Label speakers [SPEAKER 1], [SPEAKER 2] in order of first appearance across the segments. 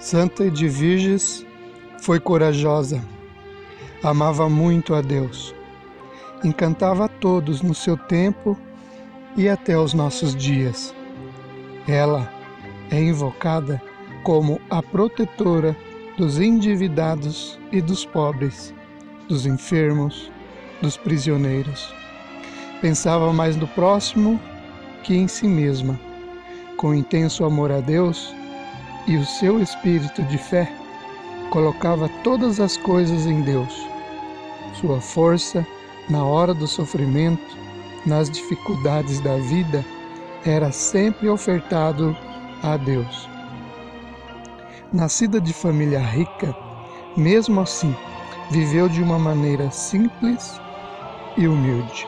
[SPEAKER 1] Santa Edviges foi corajosa, amava muito a Deus, encantava a todos no seu tempo e até os nossos dias. Ela é invocada como a protetora dos endividados e dos pobres, dos enfermos, dos prisioneiros. Pensava mais no próximo que em si mesma. Com intenso amor a Deus e o seu espírito de fé, colocava todas as coisas em Deus. Sua força, na hora do sofrimento, nas dificuldades da vida, era sempre ofertado a Deus. Nascida de família rica, mesmo assim, viveu de uma maneira simples e humilde.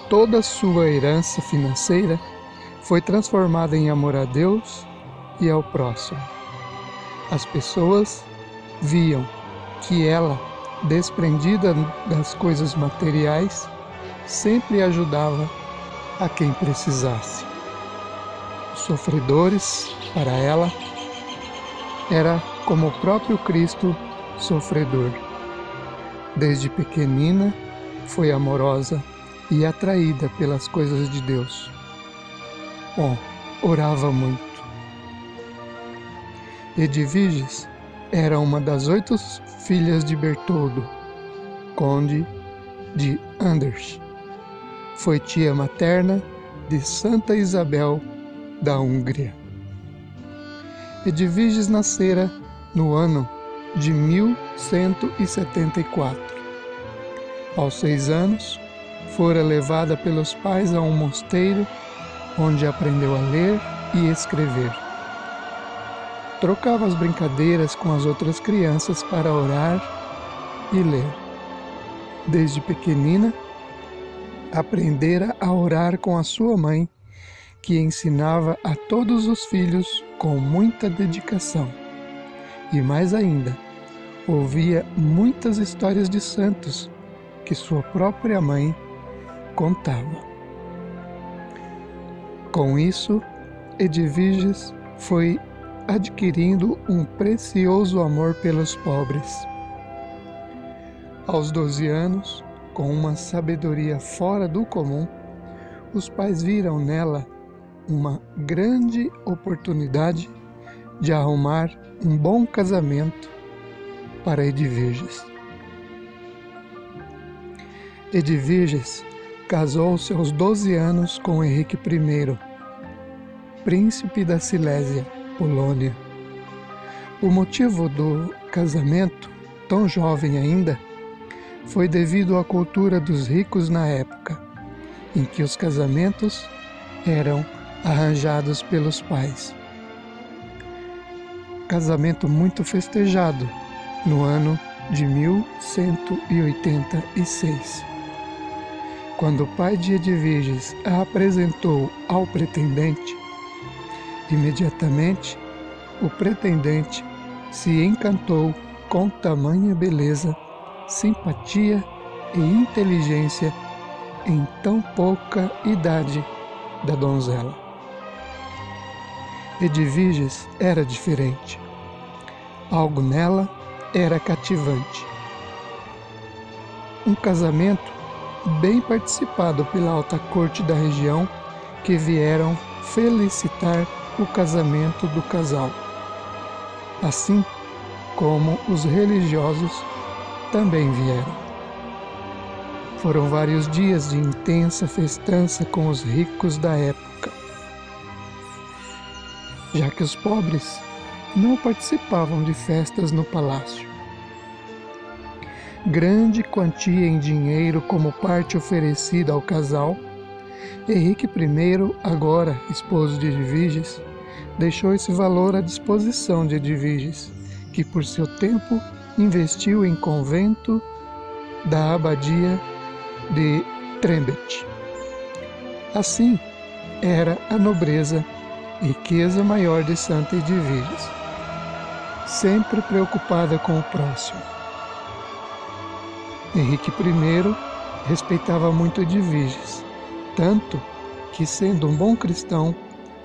[SPEAKER 1] Toda sua herança financeira foi transformada em amor a Deus e ao próximo. As pessoas viam que ela, desprendida das coisas materiais, sempre ajudava a quem precisasse. Os sofredores, para ela, era como o próprio Cristo sofredor. Desde pequenina, foi amorosa e atraída pelas coisas de Deus. Orava muito. Edviges era uma das 8 filhas de Bertoldo, conde de Anders. Foi tia materna de Santa Isabel da Hungria. Edviges nascera no ano de 1174. Aos 6 anos, fora levada pelos pais a um mosteiro, onde aprendeu a ler e escrever. Trocava as brincadeiras com as outras crianças para orar e ler. Desde pequenina, aprendera a orar com a sua mãe, que ensinava a todos os filhos com muita dedicação. E mais ainda, ouvia muitas histórias de santos que sua própria mãe contava. Com isso, Edviges foi adquirindo um precioso amor pelos pobres. Aos 12 anos, com uma sabedoria fora do comum, os pais viram nela uma grande oportunidade de arrumar um bom casamento para Edviges. Edviges casou-se aos 12 anos com Henrique I, príncipe da Silésia, Polônia. O motivo do casamento, tão jovem ainda, foi devido à cultura dos ricos na época, em que os casamentos eram arranjados pelos pais. Casamento muito festejado no ano de 1186. Quando o pai de Edviges a apresentou ao pretendente, imediatamente o pretendente se encantou com tamanha beleza, simpatia e inteligência em tão pouca idade da donzela. Edviges era diferente. Algo nela era cativante. Um casamento bem participado pela alta corte da região, que vieram felicitar o casamento do casal, assim como os religiosos também vieram. Foram vários dias de intensa festança com os ricos da época, já que os pobres não participavam de festas no palácio. Grande quantia em dinheiro como parte oferecida ao casal, Henrique I, agora esposo de Edviges, deixou esse valor à disposição de Edviges, que por seu tempo investiu em convento da abadia de Trembet. Assim, era a nobreza, riqueza maior de Santa Edviges, sempre preocupada com o próximo. Henrique I respeitava muito Edviges, tanto que, sendo um bom cristão,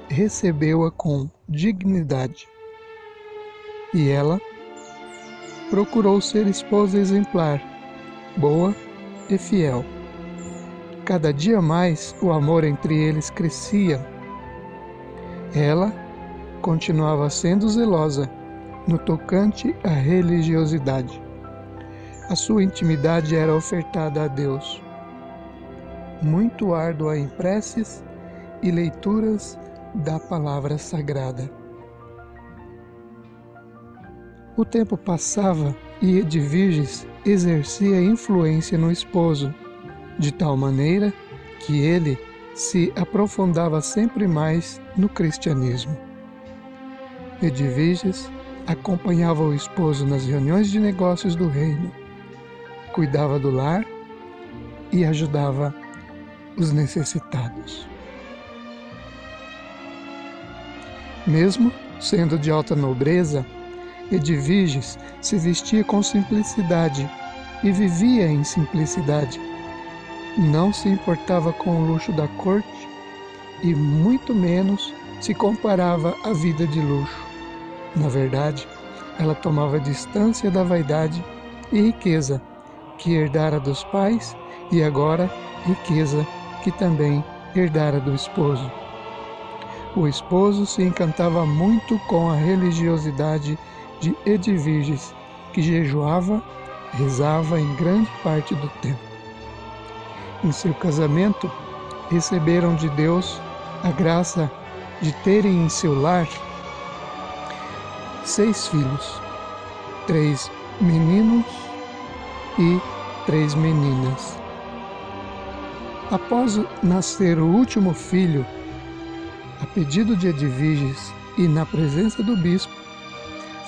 [SPEAKER 1] recebeu-a com dignidade. e ela procurou ser esposa exemplar, boa e fiel. Cada dia mais o amor entre eles crescia. Ela continuava sendo zelosa no tocante à religiosidade. A sua intimidade era ofertada a Deus, muito árdua em preces e leituras da palavra sagrada. O tempo passava e Edviges exercia influência no esposo, de tal maneira que ele se aprofundava sempre mais no cristianismo. Edviges acompanhava o esposo nas reuniões de negócios do reino, cuidava do lar e ajudava os necessitados. Mesmo sendo de alta nobreza, Edviges se vestia com simplicidade e vivia em simplicidade. Não se importava com o luxo da corte e muito menos se comparava à vida de luxo. Na verdade, ela tomava distância da vaidade e riqueza que herdara dos pais e agora riqueza que também herdara do esposo. O esposo se encantava muito com a religiosidade de Edviges, que jejuava, rezava em grande parte do tempo. Em seu casamento, receberam de Deus a graça de terem em seu lar 6 filhos, 3 meninos e 3 meninas. Após nascer o último filho, a pedido de Edviges e na presença do bispo,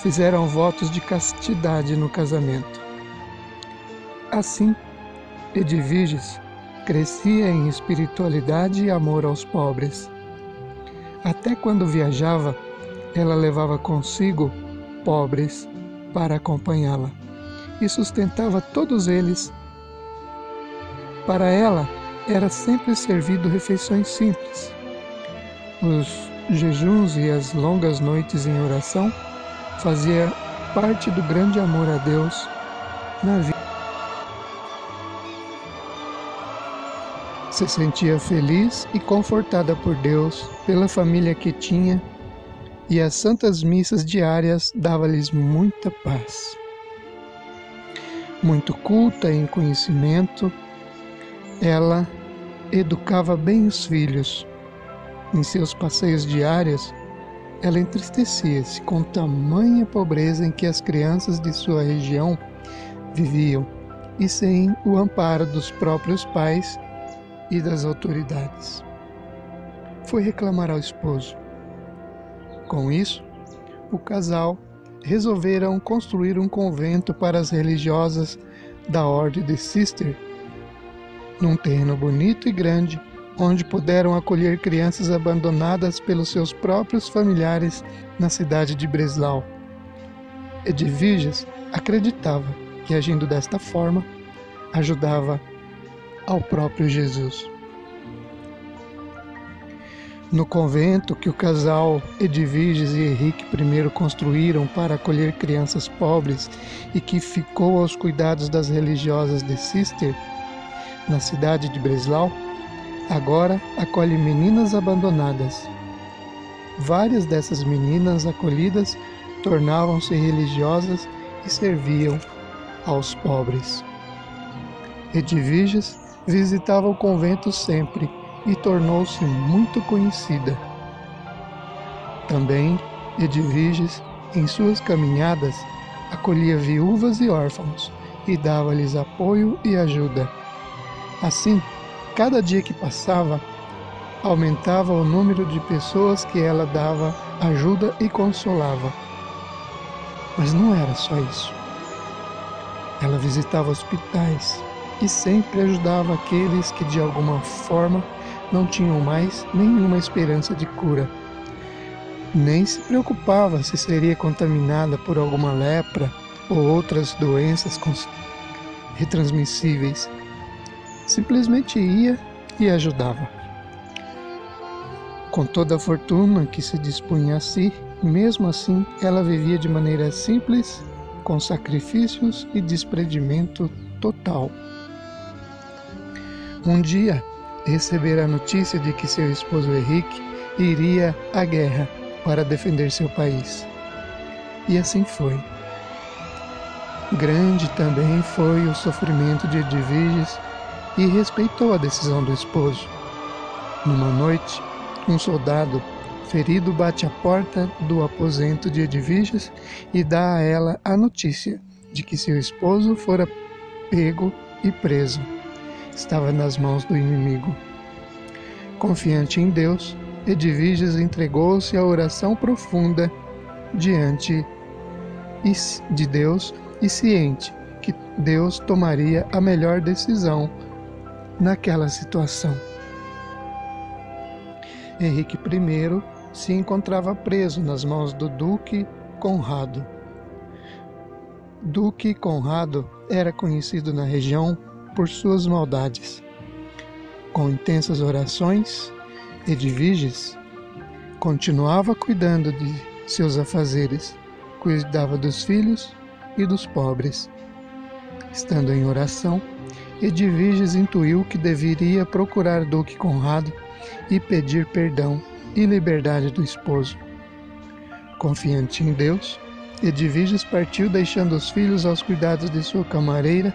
[SPEAKER 1] fizeram votos de castidade no casamento. Assim, Edviges crescia em espiritualidade e amor aos pobres. Até quando viajava, ela levava consigo pobres para acompanhá-la e sustentava todos eles. Para ela, era sempre servido refeições simples. Os jejuns e as longas noites em oração faziam parte do grande amor a Deus na vida. Se sentia feliz e confortada por Deus, pela família que tinha, e as santas missas diárias davam-lhes muita paz. Muito culta em conhecimento, ela educava bem os filhos. Em seus passeios diários, ela entristecia-se com tamanha pobreza em que as crianças de sua região viviam e sem o amparo dos próprios pais e das autoridades. Foi reclamar ao esposo. Com isso, o casal resolveram construir um convento para as religiosas da Ordem de Cister, num terreno bonito e grande, onde puderam acolher crianças abandonadas pelos seus próprios familiares na cidade de Breslau. Edviges acreditava que, agindo desta forma, ajudava ao próprio Jesus. No convento que o casal Edviges e Henrique I construíram para acolher crianças pobres e que ficou aos cuidados das religiosas de Cister, na cidade de Breslau, agora acolhe meninas abandonadas. Várias dessas meninas acolhidas tornavam-se religiosas e serviam aos pobres. Edviges visitava o convento sempre e tornou-se muito conhecida. Também Edviges, em suas caminhadas, acolhia viúvas e órfãos e dava-lhes apoio e ajuda. Assim, cada dia que passava, aumentava o número de pessoas que ela dava ajuda e consolava. Mas não era só isso. Ela visitava hospitais e sempre ajudava aqueles que de alguma forma não tinham mais nenhuma esperança de cura. Nem se preocupava se seria contaminada por alguma lepra ou outras doenças retransmissíveis. Simplesmente ia e ajudava. Com toda a fortuna que se dispunha a si, Mesmo assim, ela vivia de maneira simples, com sacrifícios e desprendimento total. Um dia, recebera a notícia de que seu esposo Henrique iria à guerra para defender seu país. E assim foi. Grande também foi o sofrimento de Edviges e respeitou a decisão do esposo. Numa noite, um soldado ferido bate à porta do aposento de Edviges e dá a ela a notícia de que seu esposo fora pego e preso. Estava nas mãos do inimigo. Confiante em Deus, Edviges entregou-se à oração profunda diante de Deus e ciente que Deus tomaria a melhor decisão naquela situação. Henrique I se encontrava preso nas mãos do Duque Conrado. Duque Conrado era conhecido na região por suas maldades. Com intensas orações, Edviges continuava cuidando de seus afazeres, cuidava dos filhos e dos pobres. Estando em oração, Edviges intuiu que deveria procurar Duque Conrado e pedir perdão e liberdade do esposo. Confiante em Deus, Edviges partiu deixando os filhos aos cuidados de sua camareira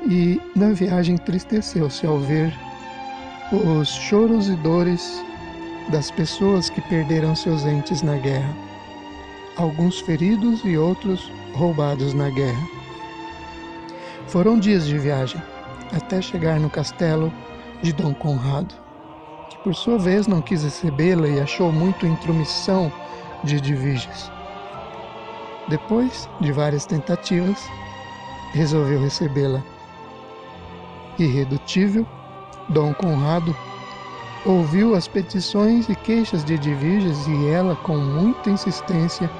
[SPEAKER 1] e na viagem entristeceu-se ao ver os choros e dores das pessoas que perderam seus entes na guerra, alguns feridos e outros roubados na guerra. Foram dias de viagem, até chegar no castelo de Dom Conrado, que por sua vez não quis recebê-la e achou muito intromissão de Edviges. Depois de várias tentativas, resolveu recebê-la. Irredutível, Dom Conrado ouviu as petições e queixas de Edviges e ela, com muita insistência,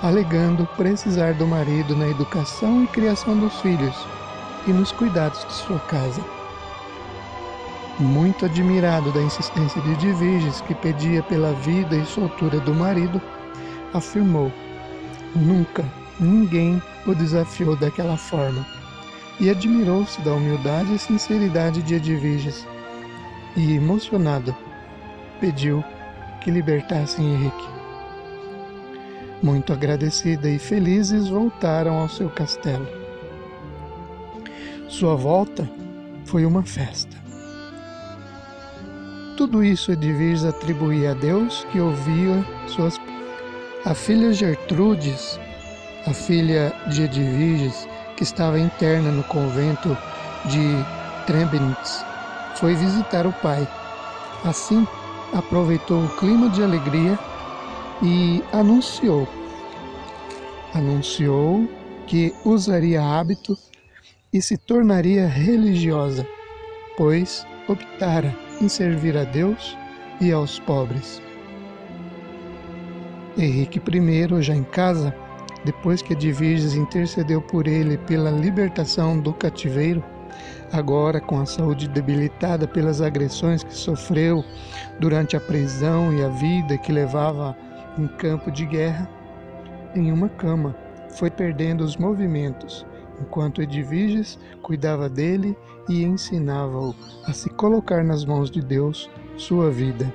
[SPEAKER 1] alegando precisar do marido na educação e criação dos filhos e nos cuidados de sua casa. Muito admirado da insistência de Edviges, que pedia pela vida e soltura do marido, afirmou: nunca ninguém o desafiou daquela forma, e admirou-se da humildade e sinceridade de Edviges, e, emocionado, pediu que libertassem Henrique. Muito agradecida e felizes, voltaram ao seu castelo. Sua volta foi uma festa. Tudo isso Edviges atribuía a Deus, que ouvia suas... A filha Gertrudes, a filha de Edviges, que estava interna no convento de Trebnitz, foi visitar o pai. Assim, aproveitou o clima de alegria e anunciou que usaria hábito e se tornaria religiosa, pois optara em servir a Deus e aos pobres. Henrique I, já em casa, depois que Edviges intercedeu por ele pela libertação do cativeiro, agora com a saúde debilitada pelas agressões que sofreu durante a prisão e a vida que levava em campo de guerra, em uma cama, foi perdendo os movimentos, enquanto Edviges cuidava dele e ensinava-o a se colocar nas mãos de Deus sua vida.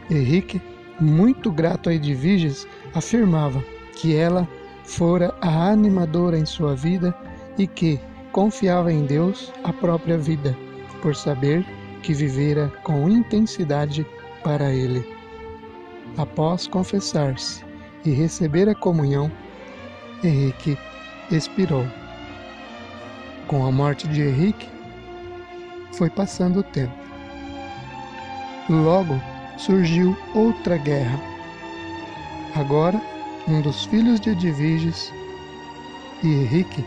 [SPEAKER 1] Henrique, muito grato a Edviges, afirmava que ela fora a animadora em sua vida e que confiava em Deus a própria vida, por saber que vivera com intensidade para Ele. Após confessar-se e receber a comunhão, Henrique expirou. Com a morte de Henrique, foi passando o tempo. Logo surgiu outra guerra. Agora, um dos filhos de Edviges e Henrique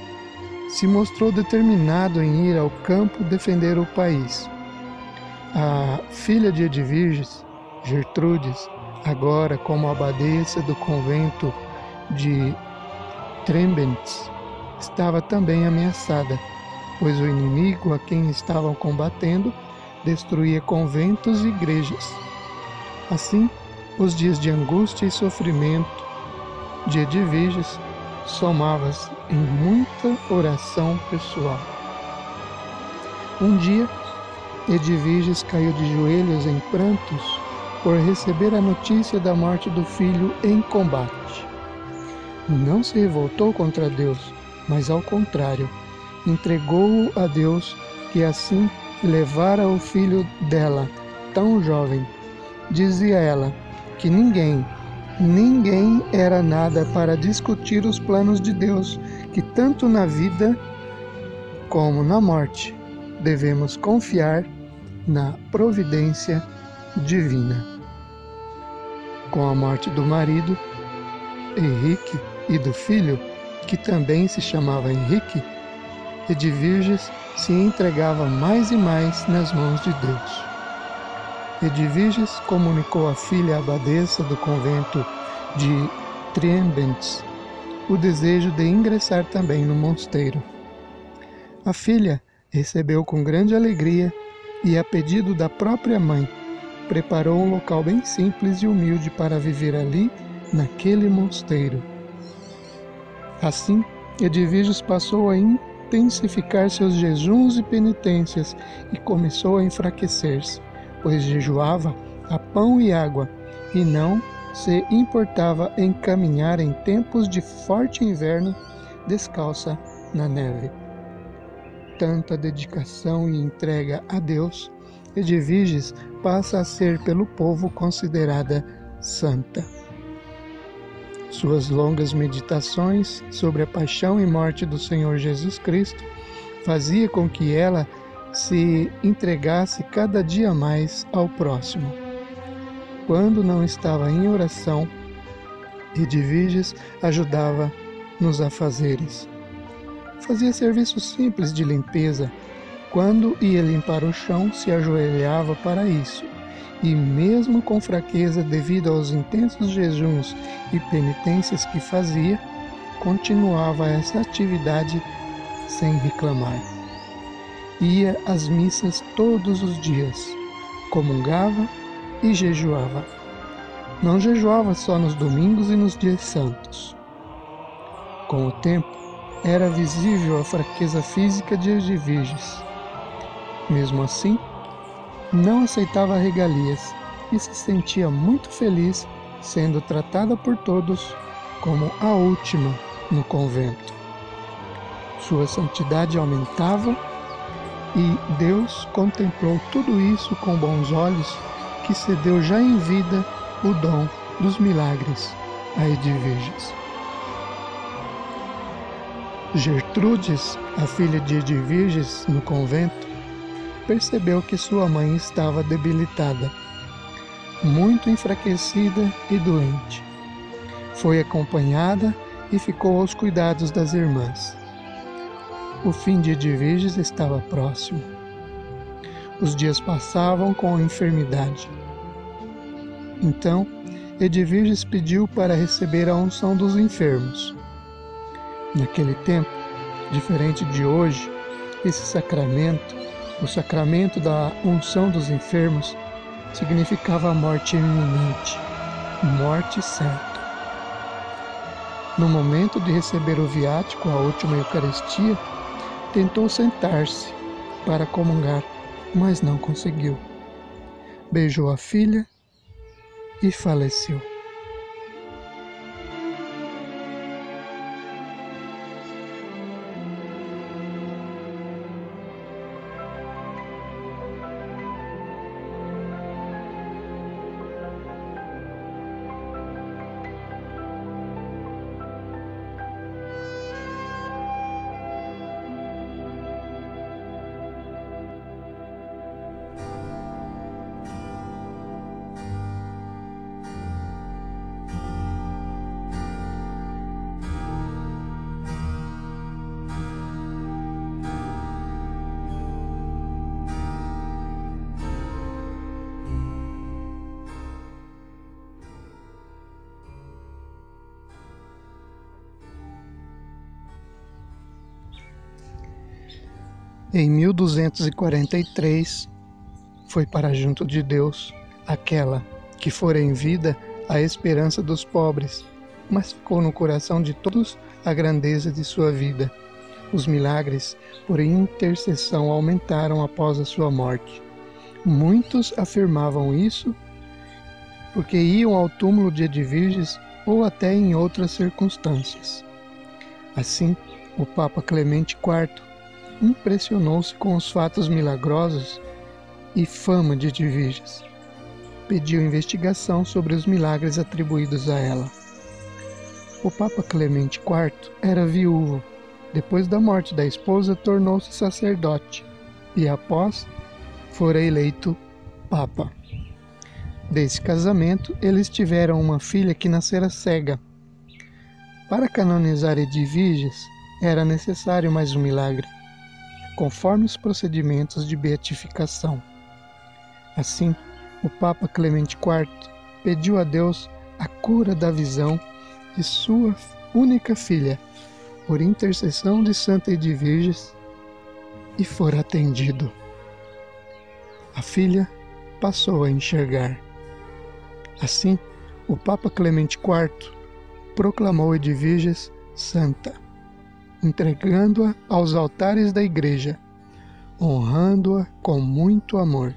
[SPEAKER 1] se mostrou determinado em ir ao campo defender o país. A filha de Edviges, Gertrudes, agora como abadesa do convento de Trebnitz, estava também ameaçada, pois o inimigo a quem estavam combatendo destruía conventos e igrejas. Assim, Os dias de angústia e sofrimento de Edviges somavam-se em muita oração pessoal. Um dia, Edviges caiu de joelhos em prantos por receber a notícia da morte do filho em combate. Não se revoltou contra Deus, mas ao contrário, entregou-o a Deus, que assim levara o filho dela, tão jovem. Dizia ela que ninguém era nada para discutir os planos de Deus, que tanto na vida como na morte devemos confiar na providência divina. Com a morte do marido, Henrique, e do filho, que também se chamava Henrique, Edviges se entregava mais e mais nas mãos de Deus. Edviges comunicou à filha abadesa do convento de Triembens o desejo de ingressar também no mosteiro. A filha recebeu com grande alegria e, a pedido da própria mãe, preparou um local bem simples e humilde para viver ali, naquele mosteiro. Assim, Edviges passou a intensificar seus jejuns e penitências e começou a enfraquecer-se, pois jejuava a pão e água e não se importava em caminhar em tempos de forte inverno descalça na neve. Tanta dedicação e entrega a Deus, Edviges passa a ser pelo povo considerada santa. Suas longas meditações sobre a paixão e morte do Senhor Jesus Cristo fazia com que ela se entregasse cada dia mais ao próximo. Quando não estava em oração, Edviges ajudava nos afazeres. Fazia serviços simples de limpeza. Quando ia limpar o chão, se ajoelhava para isso. E mesmo com fraqueza devido aos intensos jejuns e penitências que fazia, continuava essa atividade sem reclamar. Ia às missas todos os dias, comungava e jejuava. Não jejuava só nos domingos e nos dias santos. Com o tempo, era visível a fraqueza física de Edviges. Mesmo assim, não aceitava regalias e se sentia muito feliz sendo tratada por todos como a última no convento. Sua santidade aumentava e Deus contemplou tudo isso com bons olhos, que cedeu já em vida o dom dos milagres a Edviges. Gertrudes, a filha de Edviges no convento, percebeu que sua mãe estava debilitada, muito enfraquecida e doente. Foi acompanhada e ficou aos cuidados das irmãs. O fim de Edviges estava próximo. Os dias passavam com a enfermidade. Então, Edviges pediu para receber a unção dos enfermos. Naquele tempo, diferente de hoje, esse sacramento, o sacramento da unção dos enfermos, significava a morte iminente, morte certa. No momento de receber o viático, a última Eucaristia, tentou sentar-se para comungar, mas não conseguiu. Beijou a filha e faleceu. Em 1243, foi para junto de Deus aquela que fora em vida a esperança dos pobres, mas ficou no coração de todos a grandeza de sua vida. Os milagres, por intercessão, aumentaram após a sua morte. Muitos afirmavam isso porque iam ao túmulo de Edviges ou até em outras circunstâncias. Assim, o Papa Clemente IV impressionou-se com os fatos milagrosos e fama de Edviges. Pediu investigação sobre os milagres atribuídos a ela. O Papa Clemente IV era viúvo. Depois da morte da esposa, tornou-se sacerdote e, após, fora eleito Papa. Desse casamento, eles tiveram uma filha que nascera cega. Para canonizar Edviges, era necessário mais um milagre, conforme os procedimentos de beatificação. Assim, o Papa Clemente IV pediu a Deus a cura da visão de sua única filha, por intercessão de Santa Edviges, e fora atendido. A filha passou a enxergar. Assim, o Papa Clemente IV proclamou Edviges santa, entregando-a aos altares da Igreja, honrando-a com muito amor.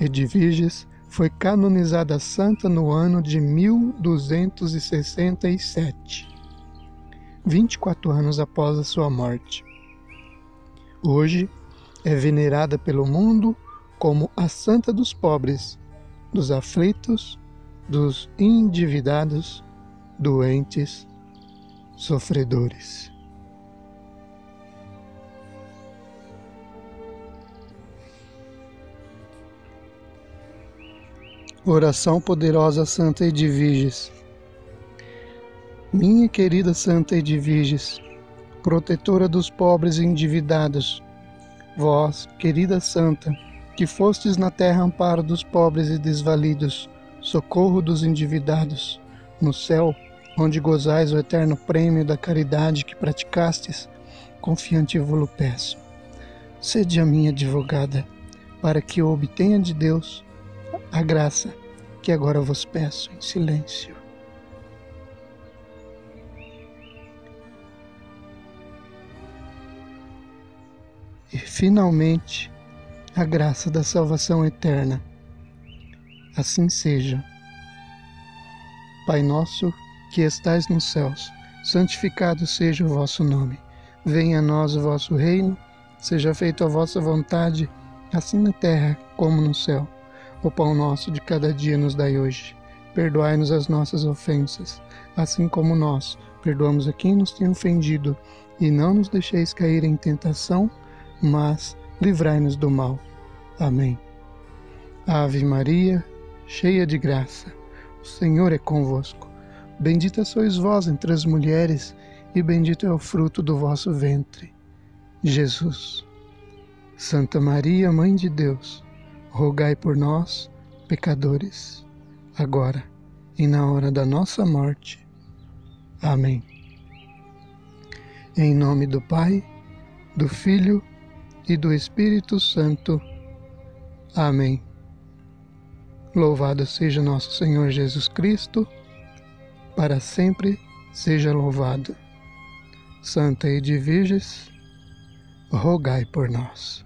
[SPEAKER 1] Edviges foi canonizada santa no ano de 1267, 24 anos após a sua morte. Hoje é venerada pelo mundo como a santa dos pobres, dos aflitos, dos endividados, doentes, sofredores. Oração poderosa Santa Edviges. Minha querida Santa Edviges, protetora dos pobres e endividados, vós, querida Santa, que fostes na terra amparo dos pobres e desvalidos, socorro dos endividados, no céu, onde gozais o eterno prêmio da caridade que praticastes, confiante vos peço. Sede a minha advogada, para que eu obtenha de Deus a graça que agora vos peço em silêncio. E finalmente, a graça da salvação eterna. Assim seja. Pai nosso, que estais nos céus, santificado seja o vosso nome. Venha a nós o vosso reino, seja feita a vossa vontade, assim na terra como no céu. O pão nosso de cada dia nos dai hoje. Perdoai-nos as nossas ofensas, assim como nós perdoamos a quem nos tem ofendido, e não nos deixeis cair em tentação, mas livrai-nos do mal. Amém. Ave Maria, cheia de graça, o Senhor é convosco. Bendita sois vós entre as mulheres, e bendito é o fruto do vosso ventre, Jesus. Santa Maria, Mãe de Deus, rogai por nós, pecadores, agora e na hora da nossa morte. Amém. Em nome do Pai, do Filho e do Espírito Santo. Amém. Louvado seja nosso Senhor Jesus Cristo, para sempre seja louvado. Santa Edviges, rogai por nós.